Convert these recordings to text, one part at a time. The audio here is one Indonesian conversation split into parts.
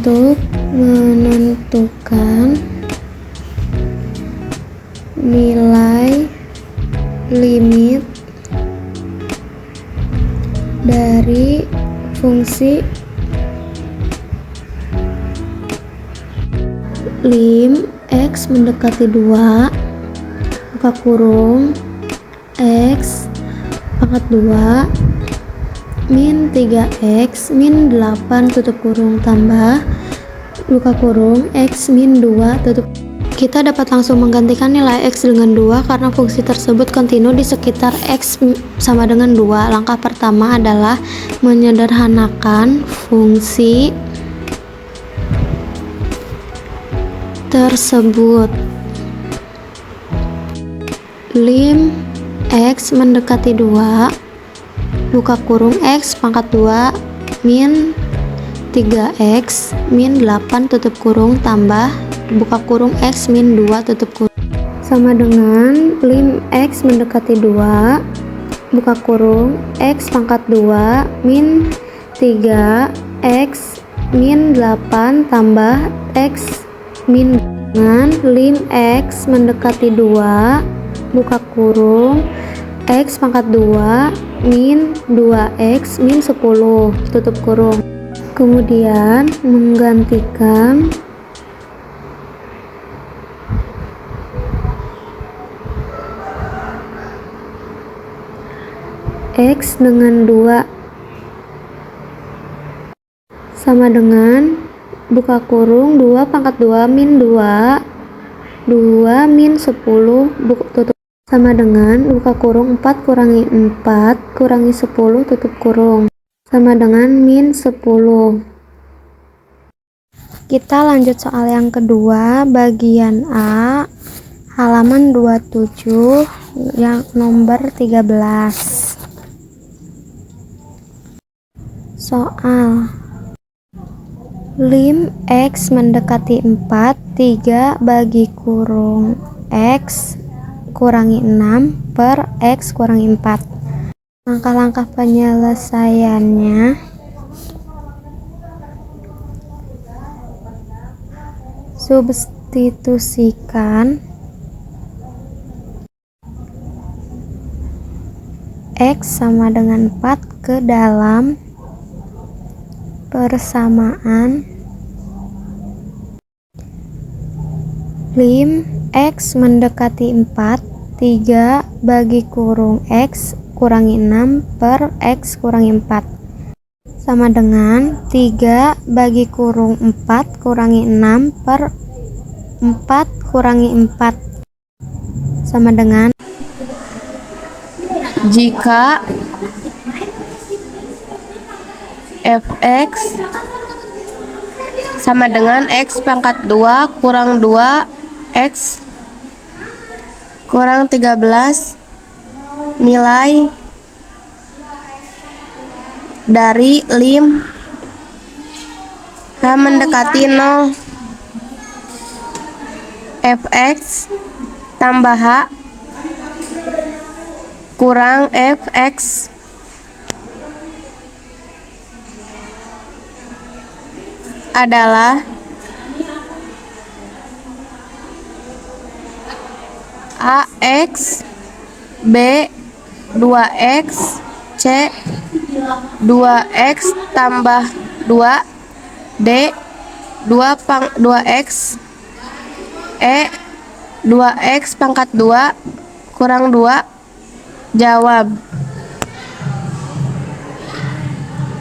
Untuk menentukan nilai limit dari fungsi lim x mendekati 2 buka kurung x pangkat 2 min 3x min 8 tutup kurung tambah buka kurung x min 2 tutup. Kita dapat langsung menggantikan nilai x dengan 2 karena fungsi tersebut kontinu di sekitar x sama dengan 2. Langkah pertama adalah menyederhanakan fungsi tersebut. Lim x mendekati 2 buka kurung x pangkat 2 min 3x min 8 tutup kurung tambah buka kurung x min 2 tutup kurung sama dengan lim x mendekati 2 buka kurung x pangkat 2 min 3x min 8 tambah x min. Dengan lim x mendekati 2 buka kurung x pangkat 2 min 2x min 10 tutup kurung. Kemudian menggantikan x dengan 2 sama dengan buka kurung 2 pangkat 2 min 2 min 10 tutup sama dengan buka kurung 4 kurangi 4 kurangi 10 tutup kurung sama dengan min 10. Kita lanjut soal yang kedua bagian A halaman 27 yang nomor 13. Soal lim x mendekati 4 3 bagi kurung x kurangi 6 per x kurangi 4. Langkah-langkah penyelesaiannya: substitusikan x sama dengan 4 ke dalam persamaan lim x mendekati 4 3 bagi kurung x kurangi 6 per x kurangi 4 sama dengan 3 bagi kurung 4 kurangi 6 per 4 kurangi 4 sama dengan jika fx sama dengan x pangkat 2 kurang 2 x kurang 13 nilai dari lim h mendekati 0 fx tambah h kurang fx adalah ax b 2x c 2x tambah 2 d 2x e 2x pangkat 2 kurang 2. Jawab.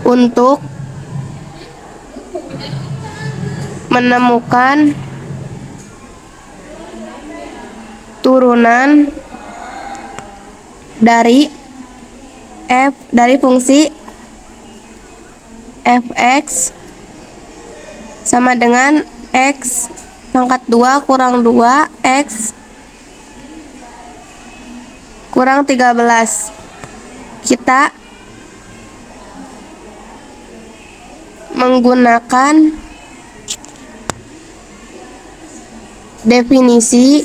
Untuk menemukan turunan dari fungsi fx sama dengan x pangkat 2 kurang 2 x kurang 13. Kita menggunakan definisi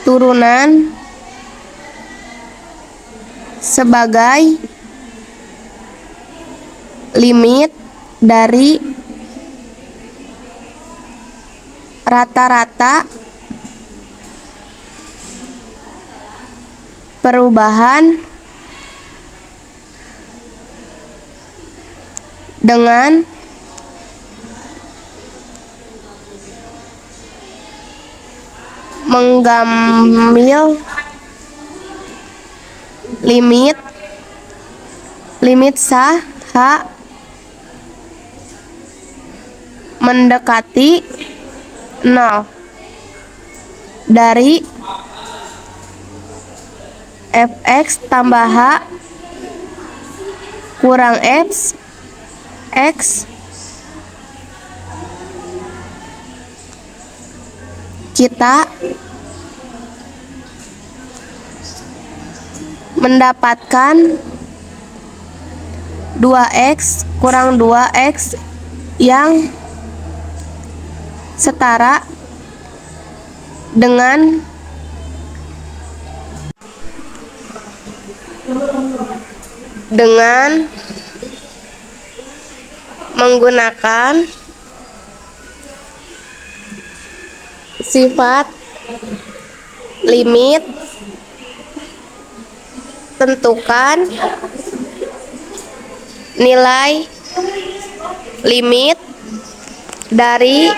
turunan sebagai limit dari rata-rata perubahan dengan mengambil limit saha mendekati 0 dari fx tambah h kurang x kita mendapatkan 2x kurang 2x yang setara dengan menggunakan sifat limit. Tentukan nilai limit dari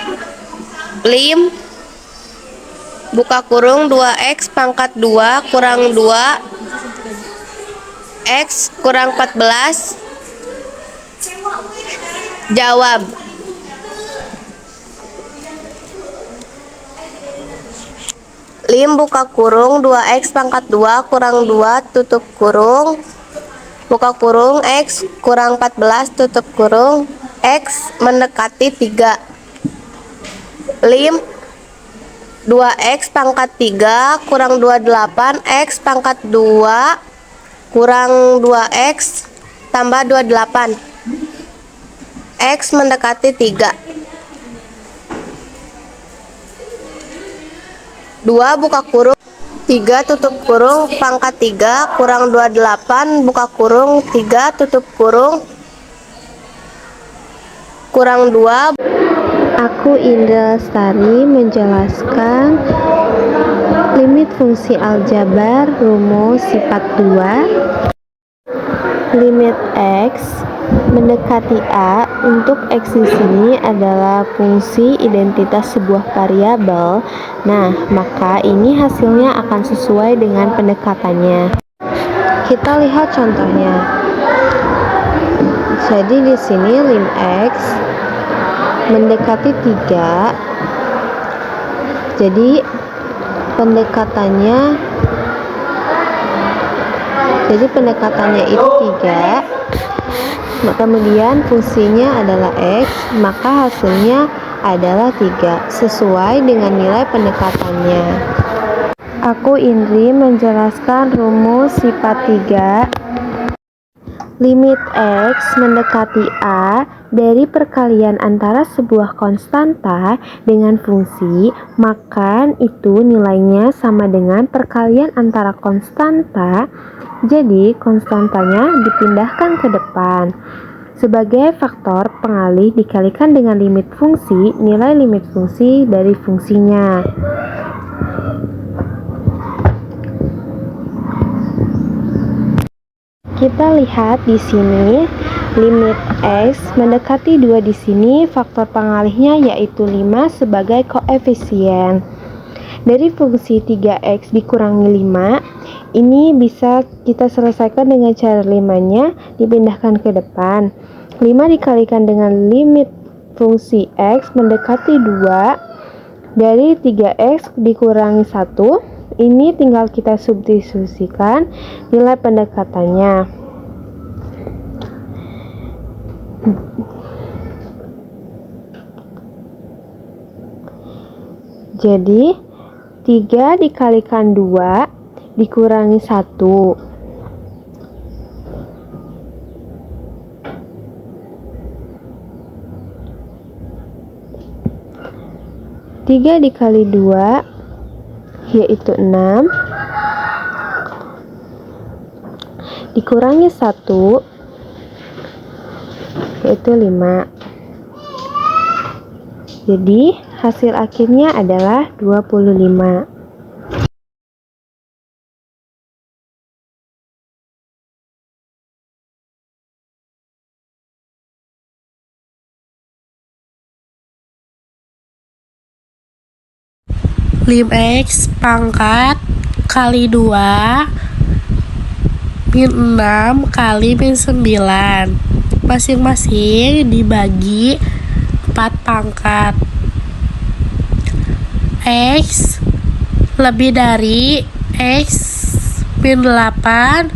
buka kurung 2x pangkat 2 kurang 2 x kurang 14. Jawab. Buka kurung 2x pangkat 2 kurang 2 tutup kurung buka kurung x kurang 14 tutup kurung x mendekati 3. 2x pangkat 3 kurang 28 x pangkat 2 kurang 2x tambah 28 x mendekati 3. 2 buka kurung 3 tutup kurung pangkat 3 kurang 28 buka kurung 3 tutup kurung kurang 2. Aku Indra Lestari menjelaskan limit fungsi aljabar rumus sifat 2. Limit x mendekati a untuk x di sini adalah fungsi identitas sebuah variabel. Nah, maka ini hasilnya akan sesuai dengan pendekatannya. Kita lihat contohnya. Jadi di sini lim x mendekati 3. Jadi pendekatannya itu 3. Kemudian fungsinya adalah x, maka hasilnya adalah 3 sesuai dengan nilai pendekatannya. Aku Indri menjelaskan rumus sifat 3. Limit x mendekati a dari perkalian antara sebuah konstanta dengan fungsi, maka itu nilainya sama dengan perkalian antara konstanta. Jadi konstantanya dipindahkan ke depan. Sebagai faktor pengalih dikalikan dengan limit fungsi, nilai limit fungsi dari fungsinya. Kita lihat di sini limit x mendekati 2 di sini faktor pengalihnya yaitu 5 sebagai koefisien. Dari fungsi 3x dikurangi 5, ini bisa kita selesaikan dengan cara 5-nya dipindahkan ke depan. 5 dikalikan dengan limit fungsi x mendekati 2 dari 3x dikurangi 1. Ini tinggal kita substitusikan nilai pendekatannya. Jadi 3 dikalikan 2 dikurangi 1. 3 dikali 2 yaitu 6 dikurangi 1 yaitu 5. Jadi Hasil akhirnya adalah 25. Lim X pangkat kali 2 min 6 kali min 9 masing-masing dibagi 4 pangkat. X lebih dari X min 8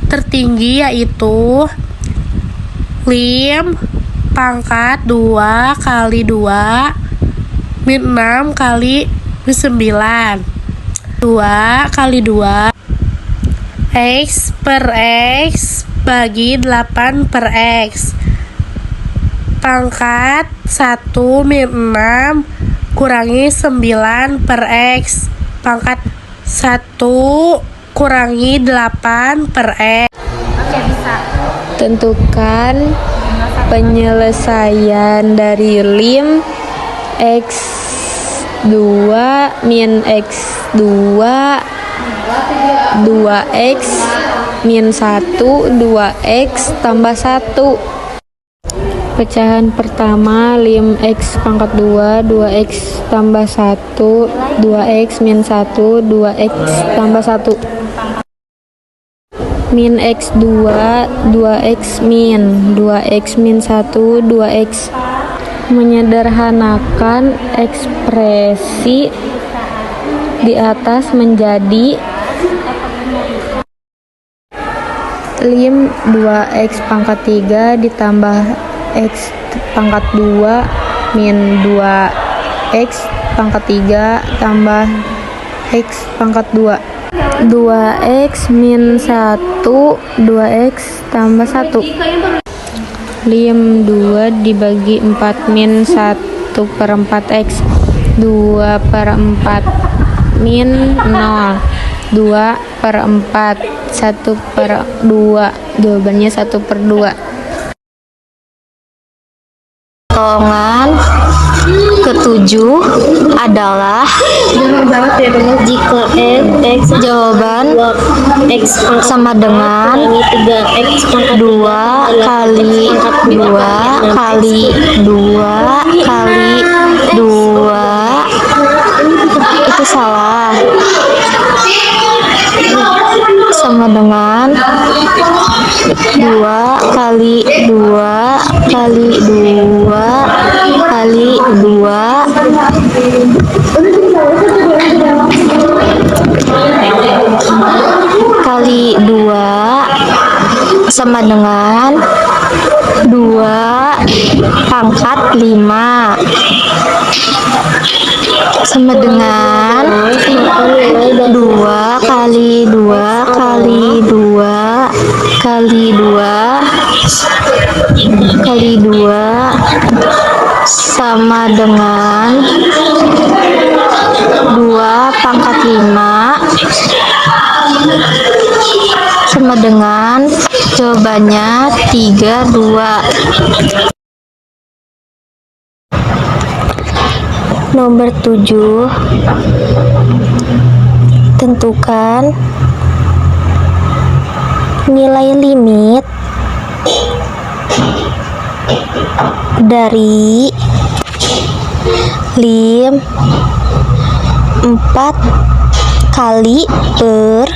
tertinggi yaitu lim pangkat 2 kali 2 min 6 kali 9 2 kali 2 X per X bagi 8 per X pangkat 1 min 6 kurangi 9 per X pangkat 1 kurangi 8 per X. Tentukan penyelesaian dari lim X2 min X2 2X min 1 2X tambah 1. Pecahan pertama lim X pangkat 2 2X tambah 1 2X min 1 2X tambah 1 min X2 2X min 2X min 1 2X. Menyederhanakan ekspresi di atas menjadi lim 2X pangkat 3 ditambah X pangkat 2 min 2X pangkat 3 tambah X pangkat 2 2X min 1 2X tambah 1. Lim 2 dibagi 4 min 1 per 4X 2 per 4 min 0 2 per 4 1 per 2 jawabannya 1 per 2. Potongan ketujuh adalah jika X jawaban X sama dengan 2 kali 2 kali 2 kali 2 itu salah sama dengan 2 kali 2 kali 2 kali 2 kali 2 sama dengan 2 pangkat 5 sama dengan 2 kali 2 kali 2 kali 2 kali 2 sama dengan 2 pangkat 5 sama dengan jawabannya 32. Nomor 7, tentukan nilai limit dari lim 4 kali per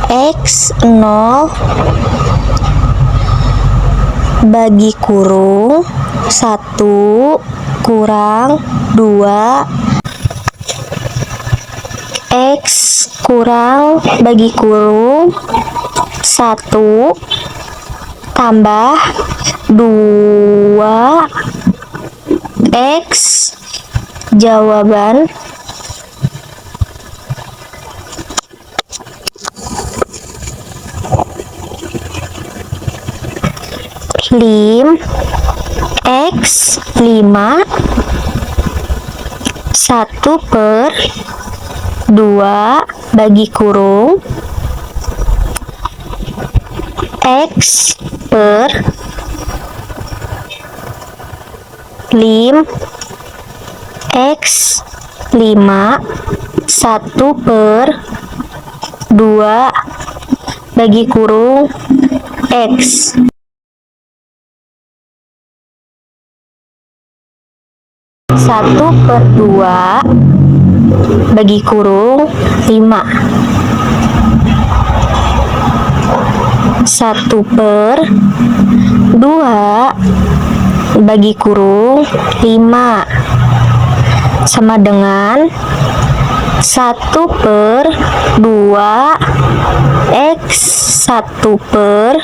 X0 bagi kurung 1 kurang 2 X kurang bagi kurung 1 tambah 2 X jawaban lim X 5 1 per 2 bagi kurung X per lim X 5 1/2 bagi kurung X. 1/2 bagi kurung 5. 1/2 bagi kurung 5 sama dengan 1/2 X 1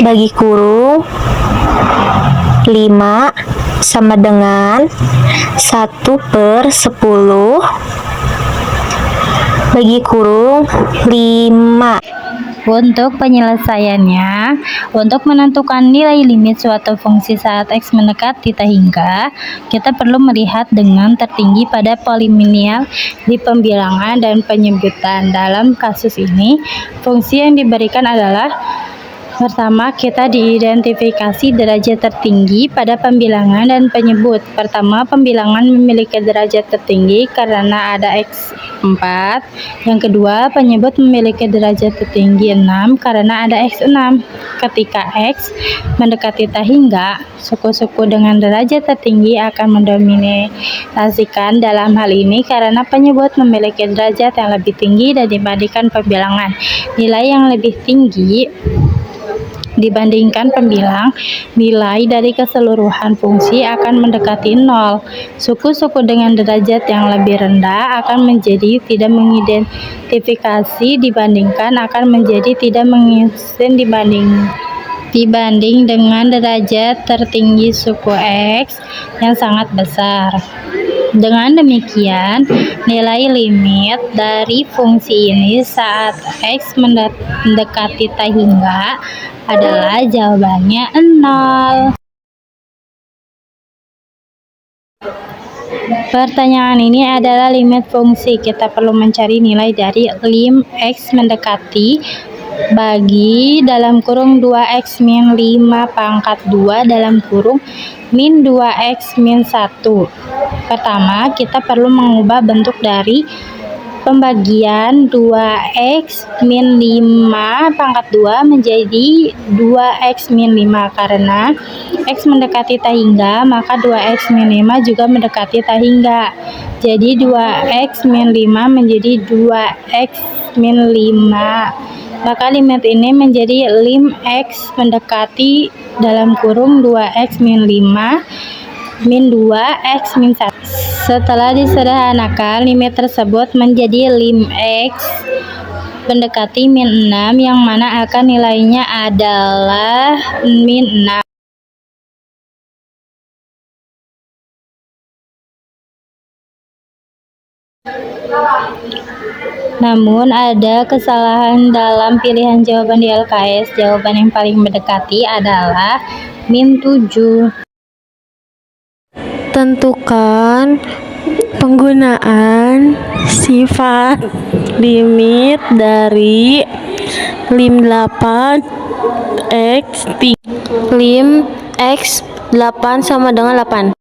bagi kurung 5 sama dengan 1/10 bagi kurung 5. Untuk penyelesaiannya, untuk menentukan nilai limit suatu fungsi saat X mendekati tak hingga, kita perlu melihat dengan tertinggi pada polinomial di pembilangan dan penyebutan. Dalam kasus ini, fungsi yang diberikan adalah: pertama, kita diidentifikasi derajat tertinggi pada pembilangan dan penyebut. Pertama, pembilangan memiliki derajat tertinggi karena ada X4. Yang kedua, penyebut memiliki derajat tertinggi 6 karena ada X6. Ketika X mendekati tak hingga, suku-suku dengan derajat tertinggi akan mendominasikan dalam hal ini karena penyebut memiliki derajat yang lebih tinggi dan dibandingkan pembilangan. Nilai yang lebih tinggi dibandingkan pembilang, nilai dari keseluruhan fungsi akan mendekati 0. Suku-suku dengan derajat yang lebih rendah akan menjadi tidak mengidentifikasi dibandingkan akan menjadi tidak mengidentifikasi dibanding dengan derajat tertinggi suku X yang sangat besar. Dengan demikian, nilai limit dari fungsi ini saat X mendekati tak hingga adalah jawabannya 0. Pertanyaan ini adalah limit fungsi. Kita perlu mencari nilai dari lim X mendekati bagi dalam kurung 2X min 5 pangkat 2 dalam kurung min 2X min 1. Pertama, kita perlu mengubah bentuk dari pembagian 2X min 5 pangkat 2 menjadi 2X min 5. Karena X mendekati tak hingga, maka 2X min 5 juga mendekati tak hingga. Jadi 2X min 5 menjadi 2X min 5. Maka limit ini menjadi lim X mendekati dalam kurung 2X min 5 min 2X min 1. Setelah disederhanakan, limit tersebut menjadi lim X mendekati min 6 yang mana akan nilainya adalah min 6. Namun ada kesalahan dalam pilihan jawaban di LKS. Jawaban yang paling mendekati adalah min 7. Tentukan penggunaan sifat limit dari lim 8 X 3. Lim X 8 sama dengan 8.